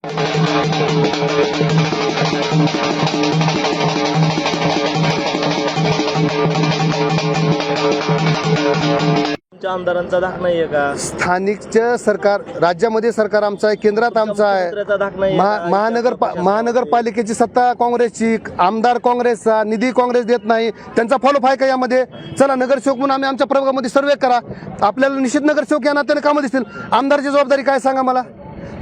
आमदारांचा धाक नाहीये का? स्थानिकचं सरकार राज्यामध्ये सरकार आमचं आहे, केंद्रात आमचं आहे. धाक नाही. महानगरपालिकेची सत्ता काँग्रेसची, आमदार काँग्रेसचा, निधी काँग्रेस देत नाही. त्यांचा फॉलोअप आहे का यामध्ये? चला नगरसेवक म्हणून आम्ही आमच्या प्रभागामध्ये सर्वे करा, आपल्याला निश्चित नगरसेवक या नात्याने कामं दिसतील. आमदारची जबाबदारी काय सांगा मला?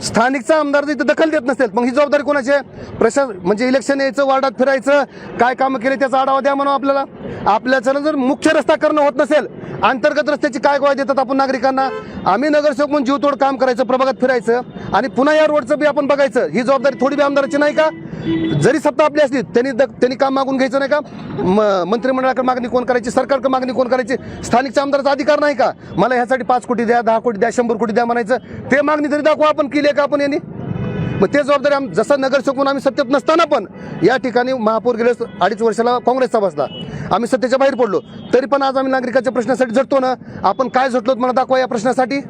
स्थानिकचा आमदार इथं दखल देत नसेल मग ही जबाबदारी कोणाची आहे? प्रशासन म्हणजे इलेक्शन यायचं, वार्डात फिरायचं, काय कामं केले त्याचा आढावा द्या म्हणून आपल्याला. आपल्याला जर मुख्य रस्ता करणं होत नसेल, अंतर्गत रस्त्याची काय ग्वाही देतात आपण नागरिकांना? आम्ही नगरसेवक म्हणून जीवतोड काम करायचं, प्रभागात फिरायचं आणि पुन्हा या रोडचं बी आपण बघायचं. ही जबाबदारी थोडी बी आमदाराची नाही का? जरी सत्ता आपली असली त्यांनी काम मागून घ्यायचं नाही का? मंत्रिमंडळाकडे मागणी कोण करायची, सरकारकडे मागणी कोण करायची? स्थानिकच्या आमदाराचा अधिकार नाही का? मला ह्यासाठी 5 कोटी द्या, 10 कोटी द्या, 100 कोटी द्या म्हणायचं? ते मागणी तरी दाखवा आपण केली का आपण यांनी. मग ते जबाबदारी जसं नगरसेवक म्हणून आम्ही सत्तेत नसताना पण या ठिकाणी महापौर गेले 2.5 वर्षाला काँग्रेसचा बसला, आम्ही सत्तेच्या बाहेर पडलो, तरी पण आज आम्ही नागरिकाच्या प्रश्नासाठी झटतो ना. आपण काय झटलो मला दाखवा या प्रश्नासाठी.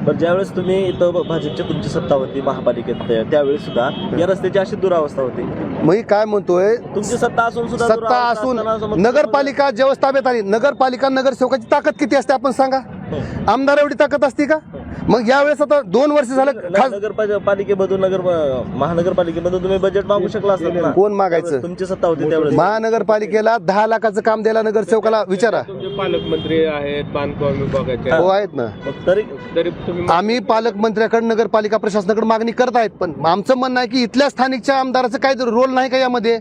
पण ज्यावेळेस तुम्ही इथं भाजपची तुमची सत्ता होती महापालिकेत, त्यावेळेस सुद्धा या रस्त्याची अशी दुरावस्था होती. मी काय म्हणतोय, तुमची सत्ता असून सुद्धा सत्ता असून नगरपालिका जेव्हा ताब्यात आली, नगरपालिका नगरसेवकाची ताकद किती असते आपण सांगा? आमदार एवढी ताकद असते का? मग यावेळेस आता 2 वर्ष झालं नगरपालिकेमधून महानगरपालिकेमधून तुम्ही बजेट मागू शकला असता ना. कोण मागायचं? तुमची सत्ता होती त्यावेळेस. महानगरपालिकेला 10 लाखाचं काम द्यायला नगरसेवकाला विचारा. पालकमंत्री आहेत, बांधकाम विभागाचे हो आहेत ना. तरी आम्ही पालकमंत्र्याकडे नगरपालिका प्रशासनाकडे मागणी करत आहेत, पण आमचं म्हणणं आहे की इथल्या स्थानिकच्या आमदाराचं काय रोल नाही का यामध्ये?